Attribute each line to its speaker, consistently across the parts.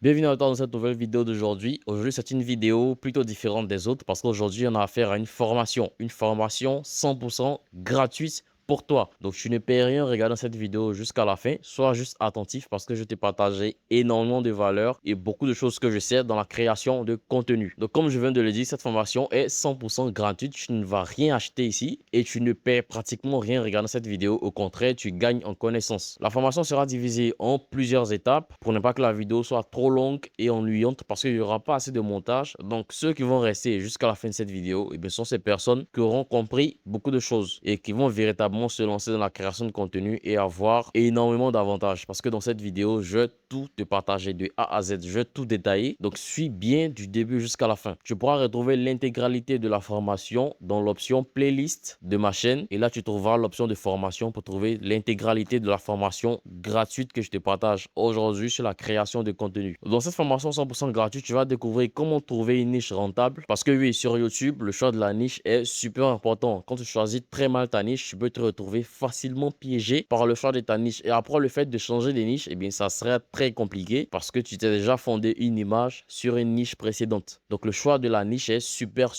Speaker 1: Bienvenue à toi dans cette nouvelle vidéo d'aujourd'hui. Aujourd'hui, c'est une vidéo plutôt différente des autres parce qu'aujourd'hui, on a affaire à une formation 100% gratuite pour toi. Donc, tu ne payes rien en regardant cette vidéo jusqu'à la fin. Sois juste attentif parce que je t'ai partagé énormément de valeurs et beaucoup de choses que je sais dans la création de contenu. Donc, comme je viens de le dire, cette formation est 100% gratuite. Tu ne vas rien acheter ici et tu ne paies pratiquement rien en regardant cette vidéo. Au contraire, tu gagnes en connaissance. La formation sera divisée en plusieurs étapes pour ne pas que la vidéo soit trop longue et ennuyante parce qu'il n'y aura pas assez de montage. Donc, ceux qui vont rester jusqu'à la fin de cette vidéo, sont ces personnes qui auront compris beaucoup de choses et qui vont véritablement se lancer dans la création de contenu et avoir énormément d'avantages. Parce que dans cette vidéo, je vais tout te partager de A à Z, je vais tout détailler. Donc, suis bien du début jusqu'à la fin. Tu pourras retrouver l'intégralité de la formation dans l'option playlist de ma chaîne. Et là, tu trouveras l'option de formation pour trouver l'intégralité de la formation gratuite que je te partage aujourd'hui sur la création de contenu. Dans cette formation 100% gratuite, tu vas découvrir comment trouver une niche rentable. Parce que oui, sur YouTube, le choix de la niche est super important. Quand tu choisis très mal ta niche, tu peux te retrouver facilement piégé par le choix de ta niche. Et après, le fait de changer de niche, ça serait très compliqué parce que tu t'es déjà fondé une image sur une niche précédente. Donc, le choix de la niche est super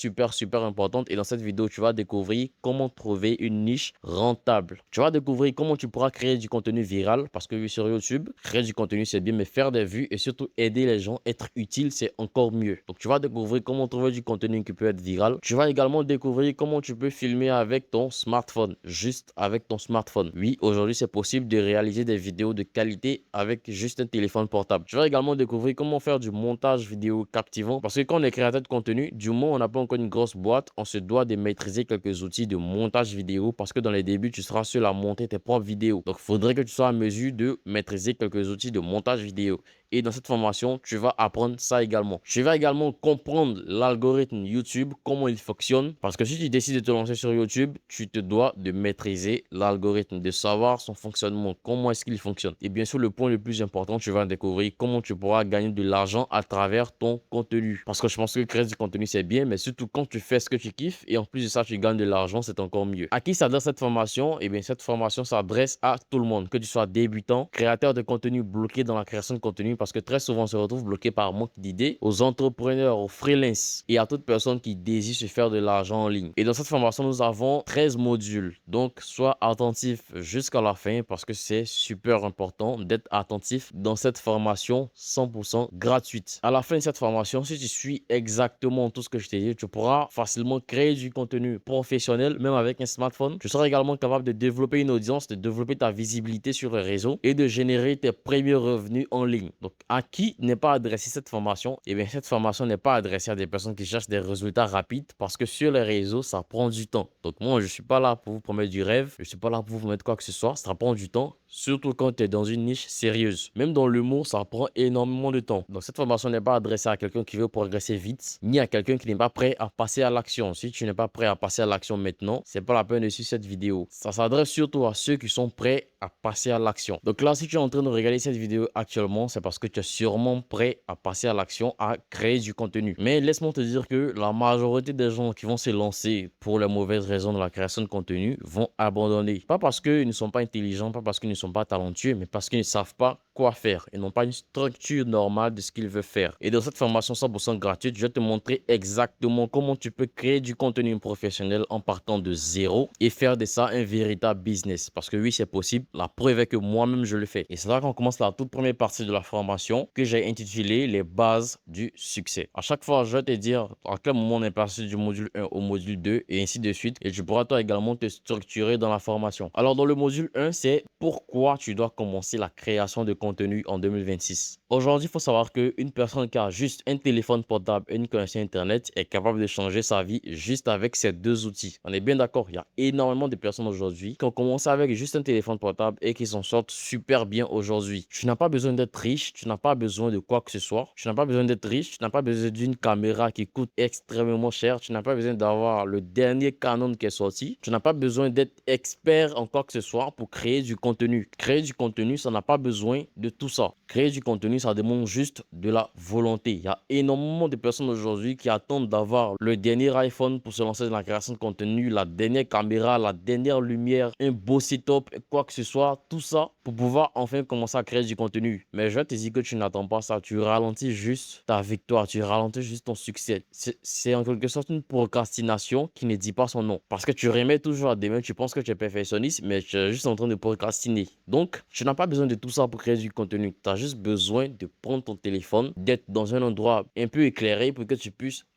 Speaker 1: importante. Et dans cette vidéo, tu vas découvrir comment trouver une niche rentable. Tu vas découvrir comment tu pourras créer du contenu viral parce que oui, sur YouTube, créer du contenu, c'est bien, mais faire des vues et surtout aider les gens, être utile, c'est encore mieux. Donc, tu vas découvrir comment trouver du contenu qui peut être viral. Tu vas également découvrir comment tu peux filmer avec ton smartphone, juste avec ton smartphone. Oui, aujourd'hui, c'est possible de réaliser des vidéos de qualité avec juste un téléphone portable. Tu vas également découvrir comment faire du montage vidéo captivant parce que quand on est créateur de contenu, du moment où on n'a pas encore une grosse boîte, on se doit de maîtriser quelques outils de montage vidéo parce que dans les débuts, tu seras seul à monter tes propres vidéos. Donc, il faudrait que tu sois en mesure de maîtriser quelques outils de montage vidéo. Et dans cette formation, tu vas apprendre ça également. Tu vas également comprendre l'algorithme YouTube, comment il fonctionne. Parce que si tu décides de te lancer sur YouTube, tu te dois de maîtriser l'algorithme, de savoir son fonctionnement, comment est-ce qu'il fonctionne. Et bien sûr, le point le plus important, tu vas découvrir comment tu pourras gagner de l'argent à travers ton contenu. Parce que je pense que créer du contenu, c'est bien, mais surtout quand tu fais ce que tu kiffes et en plus de ça, tu gagnes de l'argent, c'est encore mieux. À qui s'adresse cette formation? Cette formation s'adresse à tout le monde, que tu sois débutant, créateur de contenu bloqué dans la création de contenu, parce que très souvent on se retrouve bloqué par manque d'idées, aux entrepreneurs, aux freelance et à toute personne qui désire se faire de l'argent en ligne. Et dans cette formation, nous avons 13 modules. Donc, sois attentif jusqu'à la fin parce que c'est super important d'être attentif dans cette formation 100% gratuite. À la fin de cette formation, si tu suis exactement tout ce que je t'ai dit, tu pourras facilement créer du contenu professionnel, même avec un smartphone. Tu seras également capable de développer une audience, de développer ta visibilité sur les réseaux et de générer tes premiers revenus en ligne. Donc, à qui n'est pas adressée cette formation? Cette formation n'est pas adressée à des personnes qui cherchent des résultats rapides parce que sur les réseaux, ça prend du temps. Donc, moi, je ne suis pas là pour vous promettre du rêve. Je ne suis pas là pour vous promettre quoi que ce soit. Ça prend du temps. Surtout quand tu es dans une niche sérieuse. Même dans l'humour, ça prend énormément de temps. Donc, cette formation n'est pas adressée à quelqu'un qui veut progresser vite, ni à quelqu'un qui n'est pas prêt à passer à l'action. Si tu n'es pas prêt à passer à l'action maintenant, c'est pas la peine de suivre cette vidéo. Ça s'adresse surtout à ceux qui sont prêts à passer à l'action. Donc là, si tu es en train de regarder cette vidéo actuellement, c'est parce que tu es sûrement prêt à passer à l'action, à créer du contenu. Mais laisse-moi te dire que la majorité des gens qui vont se lancer pour les mauvaises raisons de la création de contenu vont abandonner. Pas parce qu'ils ne sont pas intelligents, pas parce qu'ils ne sont pas talentueux, mais parce qu'ils ne savent pas quoi faire. Ils n'ont pas une structure normale de ce qu'ils veulent faire. Et dans cette formation 100% gratuite, je vais te montrer exactement comment tu peux créer du contenu professionnel en partant de zéro et faire de ça un véritable business. Parce que oui, c'est possible. La preuve est que moi-même, je le fais. Et c'est là qu'on commence la toute première partie de la formation que j'ai intitulée les bases du succès. À chaque fois, je vais te dire à quel moment on est passé du module 1 au module 2 et ainsi de suite. Et tu pourras toi également te structurer dans la formation. Alors, dans le module 1, c'est pourquoi tu dois commencer la création de contenu en 2026. Aujourd'hui, il faut savoir qu'une personne qui a juste un téléphone portable et une connexion Internet est capable de changer sa vie juste avec ces deux outils. On est bien d'accord, il y a énormément de personnes aujourd'hui qui ont commencé avec juste un téléphone portable et qui s'en sortent super bien aujourd'hui. Tu n'as pas besoin d'être riche, tu n'as pas besoin de quoi que ce soit. Tu n'as pas besoin d'être riche, tu n'as pas besoin d'une caméra qui coûte extrêmement cher, tu n'as pas besoin d'avoir le dernier Canon qui est sorti, tu n'as pas besoin d'être expert en quoi que ce soit pour créer du contenu. contenu. Créer du contenu, ça n'a pas besoin de tout ça. Créer du contenu, ça demande juste de la volonté. Il y a énormément de personnes aujourd'hui qui attendent d'avoir le dernier iPhone pour se lancer dans la création de contenu, la dernière caméra, la dernière lumière, un beau setup, quoi que ce soit, tout ça pour pouvoir enfin commencer à créer du contenu. Mais je vais te dire que tu n'attends pas ça. Tu ralentis juste ta victoire, tu ralentis juste ton succès. C'est en quelque sorte une procrastination qui ne dit pas son nom. Parce que tu remets toujours à demain, tu penses que tu es perfectionniste, mais tu es juste en train de procrastiner. Donc, tu n'as pas besoin de tout ça pour créer du contenu. Tu as juste besoin de prendre ton téléphone, d'être dans un endroit un peu éclairé pour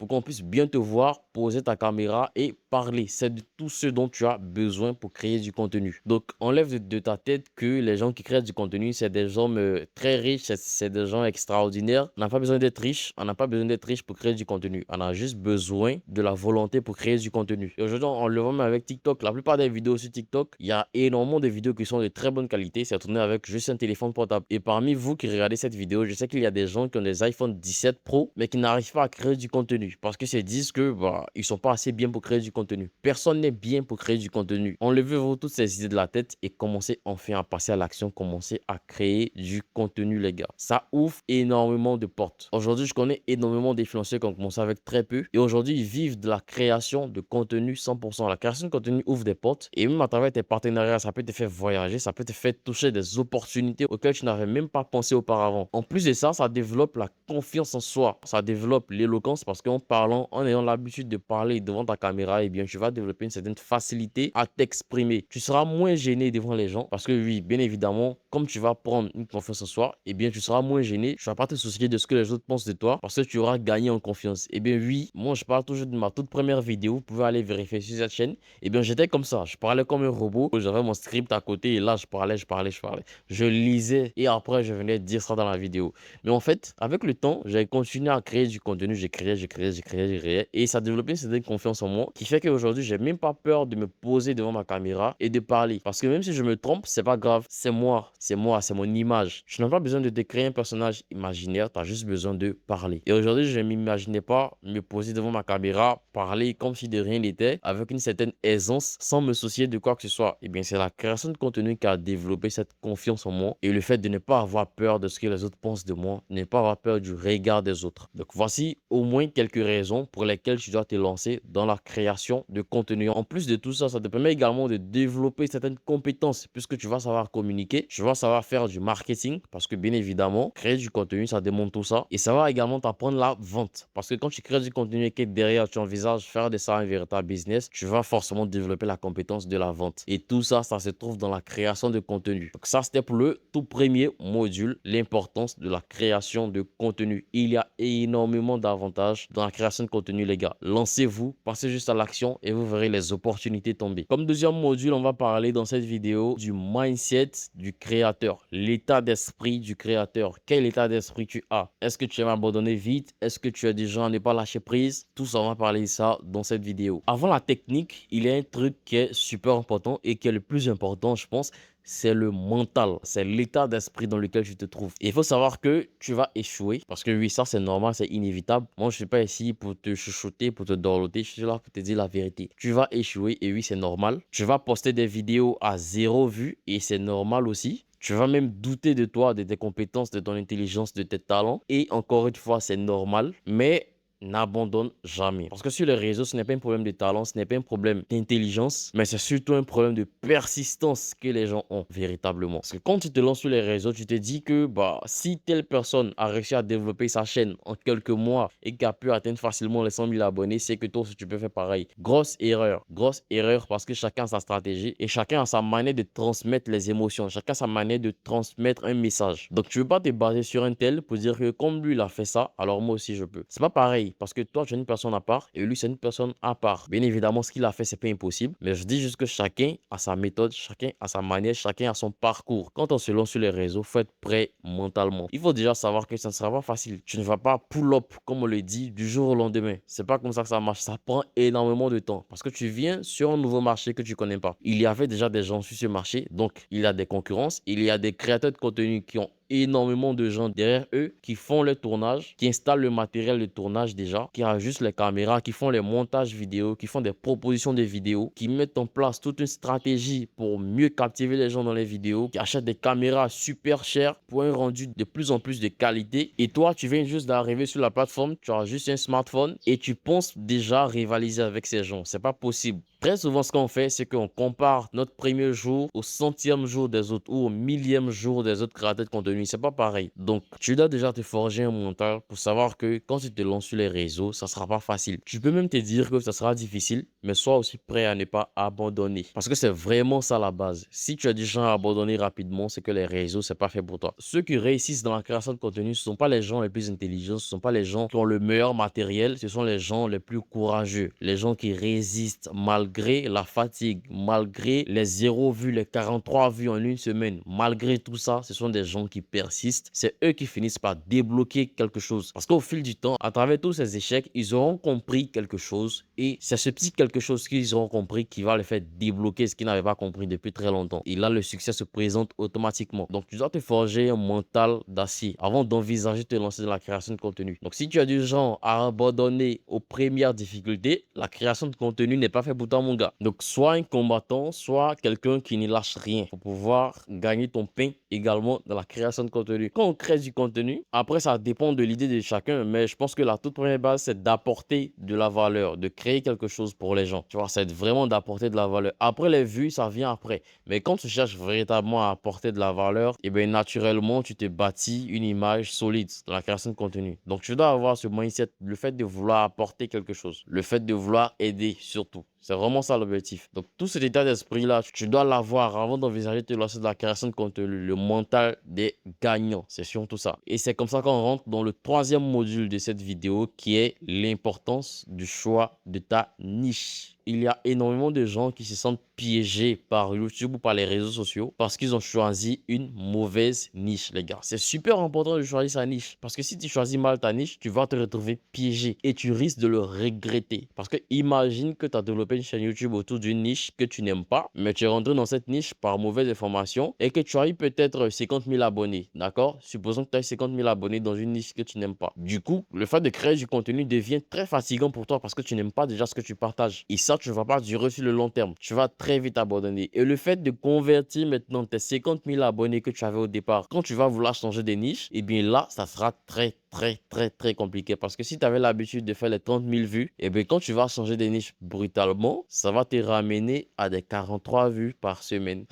Speaker 1: qu'on puisse bien te voir, poser ta caméra et parler. C'est de tout ce dont tu as besoin pour créer du contenu. Donc, enlève de ta tête que les gens qui créent du contenu, c'est des hommes très riches, c'est des gens extraordinaires. On n'a pas besoin d'être riche, on n'a pas besoin d'être riche pour créer du contenu. On a juste besoin de la volonté pour créer du contenu. Et aujourd'hui, on le voit même avec TikTok. La plupart des vidéos sur TikTok, il y a énormément de vidéos qui sont de très bonne qualité. C'est tourné avec juste un téléphone portable. Et parmi vous qui regardez cette vidéo, je sais qu'il y a des gens qui ont des iPhone 17 Pro, mais qui n'arrivent pas à créer du contenu parce qu'ils se disent que ils sont pas assez bien pour créer du contenu. Personne n'est bien pour créer du contenu. Enlevez-vous toutes ces idées de la tête et commencez enfin à passer à l'action, commencez à créer du contenu, les gars. Ça ouvre énormément de portes. Aujourd'hui, je connais énormément d'influenceurs qui ont commencé avec très peu et aujourd'hui, ils vivent de la création de contenu 100%. La création de contenu ouvre des portes et même à travers tes partenariats, ça peut te faire voyager, ça peut te faire toucher des opportunités auxquelles tu n'avais même pas pensé auparavant. En plus de ça, ça développe la confiance en soi. Ça développe l'éloquence parce qu'en parlant, en ayant l'habitude de parler devant ta caméra, eh bien, tu vas développer une certaine facilité à t'exprimer. Tu seras moins gêné devant les gens parce que oui, bien évidemment, comme tu vas prendre une confiance en soi, eh bien, tu seras moins gêné. Tu ne vas pas te soucier de ce que les autres pensent de toi parce que tu auras gagné en confiance. Eh bien, oui, moi, je parle toujours de ma toute première vidéo. Vous pouvez aller vérifier sur cette chaîne. Eh bien, j'étais comme ça. Je parlais comme un robot. J'avais mon script à côté et là, je parlais. Je lisais et après, je venais dire ça dans la vidéo. Mais en fait, avec le temps, j'ai continué à créer du contenu. J'ai créé. Et ça a développé une certaine confiance en moi qui fait qu'aujourd'hui, j'ai même pas peur de me poser devant ma caméra et de parler. Parce que même si je me trompe, c'est pas grave. C'est moi, c'est mon image. Je n'ai pas besoin de te créer un personnage imaginaire. Tu as juste besoin de parler. Et aujourd'hui, je ne m'imaginais pas me poser devant ma caméra, parler comme si de rien n'était, avec une certaine aisance, sans me soucier de quoi que ce soit. Et bien, c'est la création de contenu qui a développé cette confiance en moi et le fait de ne pas avoir peur de ce que les autres pensent de moi, ne pas avoir peur du regard des autres. Donc, voici au moins quelques raisons pour lesquelles tu dois te lancer dans la création de contenu. En plus de tout ça, ça te permet également de développer certaines compétences puisque tu vas savoir communiquer, tu vas savoir faire du marketing parce que bien évidemment, créer du contenu, ça demande tout ça. Et ça va également t'apprendre la vente parce que quand tu crées du contenu et que derrière tu envisages faire de ça un véritable business, tu vas forcément développer la compétence de la vente. Et tout ça, ça se trouve dans la création de contenu. Donc ça, c'était pour le tout premier module, l'importance de la création de contenu. Il y a énormément d'avantages dans la création de contenu, les gars. Lancez-vous, passez juste à l'action et vous verrez les opportunités tomber. Comme deuxième module, on va parler dans cette vidéo du mindset du créateur, l'état d'esprit du créateur. Quel état d'esprit tu as? Est-ce que tu aimes abandonner vite? Est-ce que tu es du genre à ne pas lâcher prise? Tout ça, on va parler de ça dans cette vidéo. Avant la technique, il y a un truc qui est super important et qui est le plus important, je pense, c'est le mental, c'est l'état d'esprit dans lequel tu te trouves. Et il faut savoir que tu vas échouer parce que oui, ça c'est normal, c'est inévitable. Moi, je ne suis pas ici pour te chuchoter, pour te dorloter, je suis là pour te dire la vérité. Tu vas échouer et oui, c'est normal. Tu vas poster des vidéos à 0 vues et c'est normal aussi. Tu vas même douter de toi, de tes compétences, de ton intelligence, de tes talents. Et encore une fois, c'est normal. Mais n'abandonne jamais. Parce que sur les réseaux, ce n'est pas un problème de talent, ce n'est pas un problème d'intelligence, mais c'est surtout un problème de persistance que les gens ont véritablement. Parce que quand tu te lances sur les réseaux, tu te dis que si telle personne a réussi à développer sa chaîne en quelques mois et qui a pu atteindre facilement les 100 000 abonnés, c'est que toi aussi tu peux faire pareil. Grosse erreur parce que chacun a sa stratégie et chacun a sa manière de transmettre les émotions, chacun a sa manière de transmettre un message. Donc tu ne veux pas te baser sur un tel pour dire que comme lui il a fait ça, alors moi aussi je peux. C'est pas pareil. Parce que toi, tu es une personne à part et lui, c'est une personne à part. Bien évidemment, ce qu'il a fait, c'est pas impossible. Mais je dis juste que chacun a sa méthode, chacun a sa manière, chacun a son parcours. Quand on se lance sur les réseaux, il faut être prêt mentalement. Il faut déjà savoir que ça ne sera pas facile. Tu ne vas pas pull-up, comme on le dit, du jour au lendemain. C'est pas comme ça que ça marche. Ça prend énormément de temps. Parce que tu viens sur un nouveau marché que tu connais pas. Il y avait déjà des gens sur ce marché. Donc, il y a des concurrences. Il y a des créateurs de contenu qui ont énormément de gens derrière eux qui font le tournage, qui installent le matériel de tournage déjà, qui ajustent les caméras, qui font les montages vidéo, qui font des propositions de vidéos, qui mettent en place toute une stratégie pour mieux captiver les gens dans les vidéos, qui achètent des caméras super chères pour un rendu de plus en plus de qualité. Et toi, tu viens juste d'arriver sur la plateforme, tu as juste un smartphone et tu penses déjà rivaliser avec ces gens. C'est pas possible. Très souvent, ce qu'on fait, c'est qu'on compare notre premier jour au centième jour des autres ou au millième jour des autres créateurs de contenu. C'est pas pareil. Donc, tu dois déjà te forger un mental pour savoir que quand tu te lances sur les réseaux, ça sera pas facile. Tu peux même te dire que ça sera difficile, mais sois aussi prêt à ne pas abandonner. Parce que c'est vraiment ça la base. Si tu as du genre à abandonner rapidement, c'est que les réseaux, c'est pas fait pour toi. Ceux qui réussissent dans la création de contenu, ce sont pas les gens les plus intelligents, ce sont pas les gens qui ont le meilleur matériel, ce sont les gens les plus courageux, les gens qui résistent malgré la fatigue, malgré les 0 vues, les 43 vues en une semaine, malgré tout ça, ce sont des gens qui persistent. C'est eux qui finissent par débloquer quelque chose. Parce qu'au fil du temps, à travers tous ces échecs, ils auront compris quelque chose et c'est ce petit quelque chose qu'ils auront compris qui va les faire débloquer ce qu'ils n'avaient pas compris depuis très longtemps. Et là, le succès se présente automatiquement. Donc, tu dois te forger un mental d'acier avant d'envisager de te lancer dans la création de contenu. Donc, si tu as du genre à abandonner aux premières difficultés, la création de contenu n'est pas fait pour toi, mon gars. Donc, soit un combattant, soit quelqu'un qui ne lâche rien pour pouvoir gagner ton pain également dans la création de contenu. Quand on crée du contenu, après, ça dépend de l'idée de chacun, mais je pense que la toute première base, c'est d'apporter de la valeur, de créer quelque chose pour les gens. Tu vois, c'est vraiment d'apporter de la valeur. Après, les vues, ça vient après. Mais quand tu cherches véritablement à apporter de la valeur, et bien naturellement, tu te bâtis une image solide dans la création de contenu. Donc, tu dois avoir ce mindset, le fait de vouloir apporter quelque chose, le fait de vouloir aider surtout. C'est vraiment ça l'objectif. Donc, tout cet état d'esprit-là, tu dois l'avoir avant d'envisager de te lancer dans la création de contenu. Le mental des gagnants, c'est surtout ça. Et c'est comme ça qu'on rentre dans le troisième module de cette vidéo qui est l'importance du choix de ta niche. Il y a énormément de gens qui se sentent piégés par YouTube ou par les réseaux sociaux parce qu'ils ont choisi une mauvaise niche, les gars. C'est super important de choisir sa niche parce que si tu choisis mal ta niche, tu vas te retrouver piégé et tu risques de le regretter. Parce que imagine que tu as développé une chaîne YouTube autour d'une niche que tu n'aimes pas, mais tu es rentré dans cette niche par mauvaise information et que tu as eu peut-être 50 000 abonnés, d'accord? Supposons que tu as 50 000 abonnés dans une niche que tu n'aimes pas. Du coup, le fait de créer du contenu devient très fatigant pour toi parce que tu n'aimes pas déjà ce que tu partages. Et ça, tu ne vas pas durer sur le long terme. Tu vas très vite abandonner. Et le fait de convertir maintenant tes 50 000 abonnés que tu avais au départ, quand tu vas vouloir changer de niche, et bien là, ça sera très compliqué. Parce que si tu avais l'habitude de faire les 30 000 vues, et bien quand tu vas changer de niche brutalement, ça va te ramener à des 43 vues par semaine.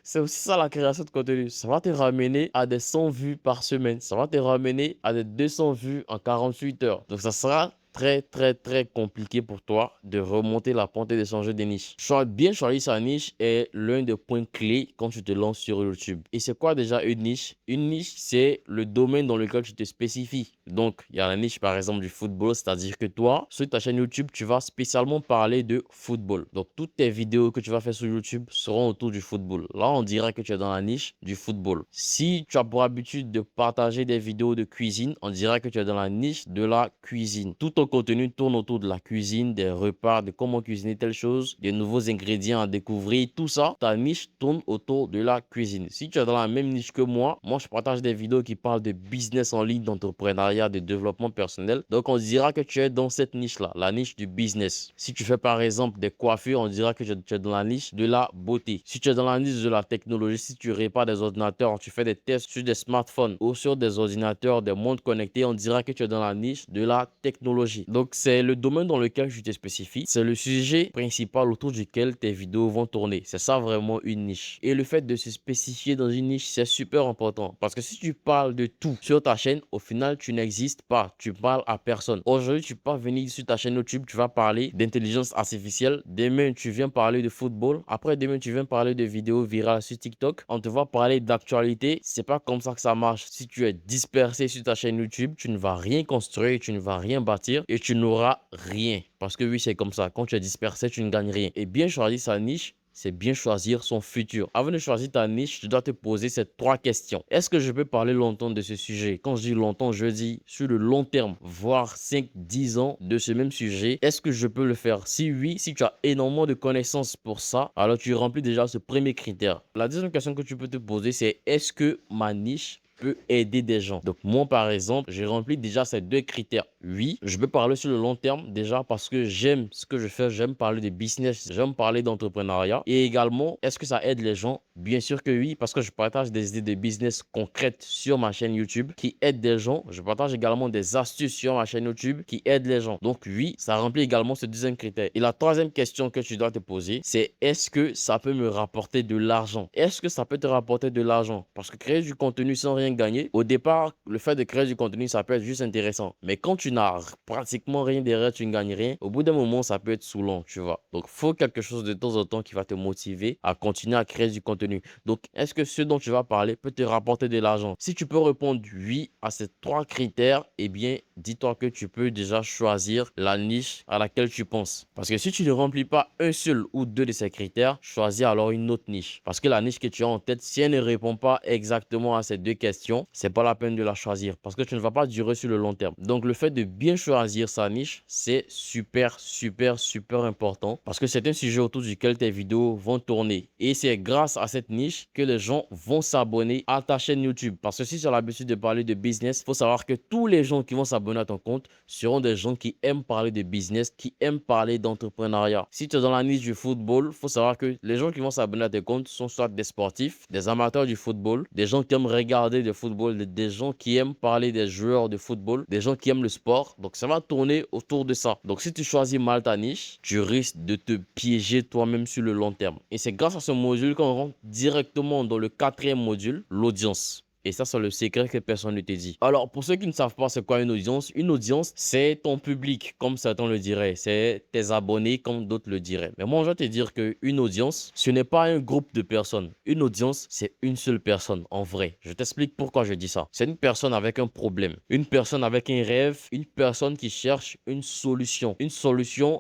Speaker 1: C'est aussi ça la création de contenu. Ça va te ramener à des 100 vues par semaine. Ça va te ramener à des 200 vues en 48 heures. Donc ça sera très compliqué pour toi de remonter la pente et de changer de niche. Bien choisir sa niche est l'un des points clés quand tu te lances sur YouTube. Et c'est quoi déjà une niche? Une niche, c'est le domaine dans lequel tu te spécifies. Donc, il y a la niche par exemple du football, c'est-à-dire que toi, sur ta chaîne YouTube, tu vas spécialement parler de football. Donc, toutes tes vidéos que tu vas faire sur YouTube seront autour du football. Là, on dirait que tu es dans la niche du football. Si tu as pour habitude de partager des vidéos de cuisine, on dirait que tu es dans la niche de la cuisine. Tout ton contenu tourne autour de la cuisine, des repas, de comment cuisiner telle chose, des nouveaux ingrédients à découvrir, tout ça. Ta niche tourne autour de la cuisine. Si tu es dans la même niche que moi je partage des vidéos qui parlent de business en ligne, d'entrepreneuriat, de développement personnel. Donc, on dira que tu es dans cette niche-là, la niche du business. Si tu fais par exemple des coiffures, on dira que tu es dans la niche de la beauté. Si tu es dans la niche de la technologie, si tu répares des ordinateurs, tu fais des tests sur des smartphones ou sur des ordinateurs, des montres connectées, on dira que tu es dans la niche de la technologie. Donc, c'est le domaine dans lequel je te spécifie. C'est le sujet principal autour duquel tes vidéos vont tourner. C'est ça vraiment une niche. Et le fait de se spécifier dans une niche, c'est super important. Parce que si tu parles de tout sur ta chaîne, au final, tu n'existes pas. Tu parles à personne. Aujourd'hui, tu peux venir sur ta chaîne YouTube, tu vas parler d'intelligence artificielle. Demain, tu viens parler de football. Après, demain, tu viens parler de vidéos virales sur TikTok. On te va parler d'actualité. C'est pas comme ça que ça marche. Si tu es dispersé sur ta chaîne YouTube, tu ne vas rien construire, tu ne vas rien bâtir et tu n'auras rien. Parce que oui, c'est comme ça. Quand tu es dispersé, tu ne gagnes rien. Et bien choisir sa niche c'est bien choisir son futur. Avant de choisir ta niche, tu dois te poser ces 3 questions. Est-ce que je peux parler longtemps de ce sujet? Quand je dis longtemps, je dis sur le long terme, voire 5-10 ans de ce même sujet. Est-ce que je peux le faire? Si oui, si tu as énormément de connaissances pour ça, alors tu remplis déjà ce premier critère. La deuxième question que tu peux te poser, c'est est-ce que ma niche peut aider des gens? Donc moi par exemple, j'ai rempli déjà ces 2 critères. Oui, je peux parler sur le long terme déjà parce que j'aime ce que je fais, j'aime parler de business, j'aime parler d'entrepreneuriat. Et également, est-ce que ça aide les gens? Bien sûr que oui, parce que je partage des idées de business concrètes sur ma chaîne YouTube qui aident des gens. Je partage également des astuces sur ma chaîne YouTube qui aident les gens. Donc oui, ça remplit également ce deuxième critère. Et la troisième question que tu dois te poser, c'est est-ce que ça peut me rapporter de l'argent? Est-ce que ça peut te rapporter de l'argent? Parce que créer du contenu sans rien gagner, au départ, le fait de créer du contenu, ça peut être juste intéressant. Mais quand tu n'as pratiquement rien derrière, tu ne gagnes rien, au bout d'un moment, ça peut être saoulant, tu vois. Donc, il faut quelque chose de temps en temps qui va te motiver à continuer à créer du contenu. Donc, est-ce que ce dont tu vas parler peut te rapporter de l'argent? Si tu peux répondre oui à ces 3 critères, eh bien, dis-toi que tu peux déjà choisir la niche à laquelle tu penses. Parce que si tu ne remplis pas un seul ou 2 de ces critères, choisis alors une autre niche. Parce que la niche que tu as en tête, si elle ne répond pas exactement à ces 2 questions, c'est pas la peine de la choisir parce que tu ne vas pas durer sur le long terme. Donc, le fait de bien choisir sa niche, c'est super important parce que c'est un sujet autour duquel tes vidéos vont tourner. Et c'est grâce à cette niche que les gens vont s'abonner à ta chaîne YouTube. Parce que si tu as l'habitude de parler de business, il faut savoir que tous les gens qui vont s'abonner à ton compte seront des gens qui aiment parler de business, qui aiment parler d'entrepreneuriat. Si tu es dans la niche du football, il faut savoir que les gens qui vont s'abonner à tes comptes sont soit des sportifs, des amateurs du football, des gens qui aiment regarder le football, des gens qui aiment parler des joueurs de football, des gens qui aiment le sport. Donc, ça va tourner autour de ça. Donc, si tu choisis mal ta niche, tu risques de te piéger toi-même sur le long terme. Et c'est grâce à ce module qu'on rentre directement dans le 4e module, l'audience. Et ça, c'est le secret que personne ne te dit. Alors, pour ceux qui ne savent pas c'est quoi une audience, c'est ton public, comme certains le diraient. C'est tes abonnés, comme d'autres le diraient. Mais moi, je vais te dire qu'une audience, ce n'est pas un groupe de personnes. Une audience, c'est une seule personne, en vrai. Je t'explique pourquoi je dis ça. C'est une personne avec un problème, une personne avec un rêve, une personne qui cherche une solution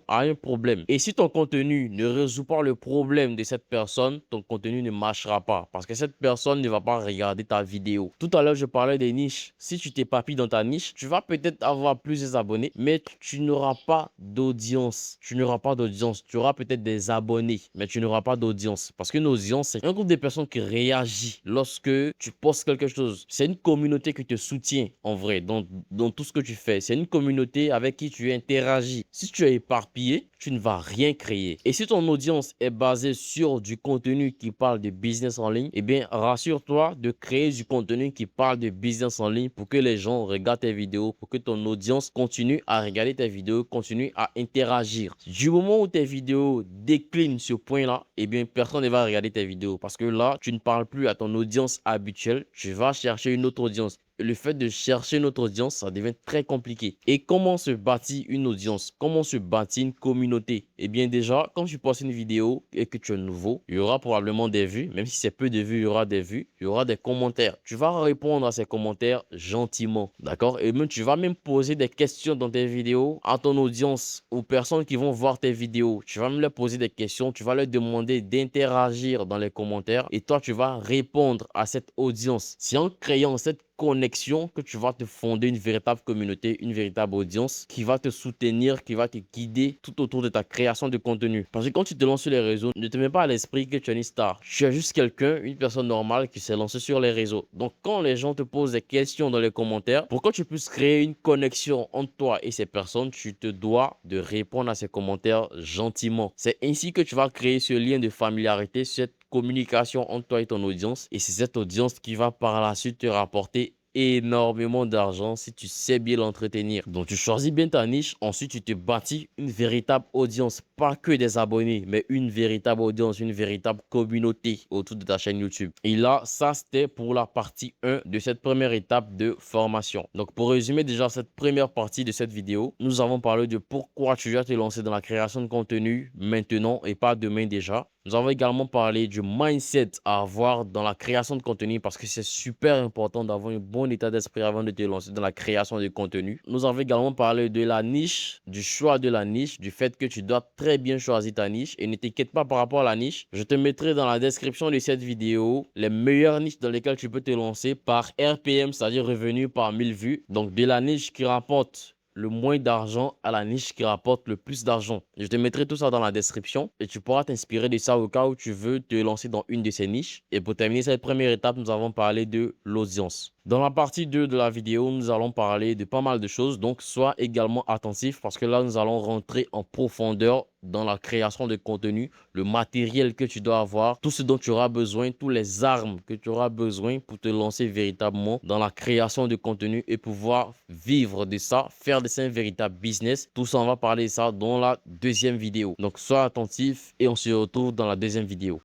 Speaker 1: à un problème. Et si ton contenu ne résout pas le problème de cette personne, ton contenu ne marchera pas parce que cette personne ne va pas regarder ta vidéo. Tout à l'heure, je parlais des niches. Si tu t'éparpilles dans ta niche, tu vas peut-être avoir plusieurs abonnés, mais tu n'auras pas d'audience. Tu n'auras pas d'audience. Tu auras peut-être des abonnés, mais tu n'auras pas d'audience. Parce qu'une audience, c'est un groupe de personnes qui réagit lorsque tu postes quelque chose. C'est une communauté qui te soutient, en vrai, dans tout ce que tu fais. C'est une communauté avec qui tu interagis. Si tu es éparpillé, tu ne vas rien créer. Et si ton audience est basée sur du contenu qui parle de business en ligne, eh bien, rassure-toi de créer du contenu qui parle de business en ligne pour que les gens regardent tes vidéos, pour que ton audience continue à regarder tes vidéos, continue à interagir. Du moment où tes vidéos déclinent ce point-là, eh bien, personne ne va regarder tes vidéos parce que là, tu ne parles plus à ton audience habituelle, tu vas chercher une autre audience. Le fait de chercher notre audience, ça devient très compliqué. Et comment se bâtit une audience? Comment se bâtit une communauté? Eh bien déjà, quand tu postes une vidéo et que tu es nouveau, il y aura probablement des vues. Même si c'est peu de vues, il y aura des vues. Il y aura des commentaires. Tu vas répondre à ces commentaires gentiment. D'accord? Et même tu vas même poser des questions dans tes vidéos à ton audience, aux personnes qui vont voir tes vidéos. Tu vas même leur poser des questions. Tu vas leur demander d'interagir dans les commentaires. Et toi, tu vas répondre à cette audience. C'est en créant cette connexion que tu vas te fonder une véritable communauté, une véritable audience qui va te soutenir, qui va te guider tout autour de ta création de contenu. Parce que quand tu te lances sur les réseaux, ne te mets pas à l'esprit que tu es une star. Tu es juste quelqu'un, une personne normale qui s'est lancée sur les réseaux. Donc quand les gens te posent des questions dans les commentaires, pour que tu puisses créer une connexion entre toi et ces personnes, tu te dois de répondre à ces commentaires gentiment. C'est ainsi que tu vas créer ce lien de familiarité, cette communication entre toi et ton audience, et c'est cette audience qui va par la suite te rapporter énormément d'argent si tu sais bien l'entretenir. Donc tu choisis bien ta niche, ensuite tu te bâtis une véritable audience, pas que des abonnés, mais une véritable audience, une véritable communauté autour de ta chaîne YouTube. Et là, ça c'était pour la partie 1 de cette première étape de formation. Donc pour résumer déjà cette première partie de cette vidéo, nous avons parlé de pourquoi tu dois te lancer dans la création de contenu maintenant et pas demain déjà. Nous avons également parlé du mindset à avoir dans la création de contenu parce que c'est super important d'avoir un bon état d'esprit avant de te lancer dans la création de contenu. Nous avons également parlé de la niche, du choix de la niche, du fait que tu dois très bien choisir ta niche et ne t'inquiète pas par rapport à la niche. Je te mettrai dans la description de cette vidéo les meilleures niches dans lesquelles tu peux te lancer par RPM, c'est-à-dire revenu par 1000 vues. Donc de la niche qui rapporte le moins d'argent à la niche qui rapporte le plus d'argent. Je te mettrai tout ça dans la description et tu pourras t'inspirer de ça au cas où tu veux te lancer dans une de ces niches. Et pour terminer cette première étape, nous avons parlé de l'audience. Dans la partie 2 de la vidéo, nous allons parler de pas mal de choses, donc sois également attentif parce que là, nous allons rentrer en profondeur dans la création de contenu, le matériel que tu dois avoir, tout ce dont tu auras besoin, toutes les armes que tu auras besoin pour te lancer véritablement dans la création de contenu et pouvoir vivre de ça, faire de ça un véritable business. Tout ça, on va parler de ça dans la deuxième vidéo. Donc, sois attentif et on se retrouve dans la deuxième vidéo.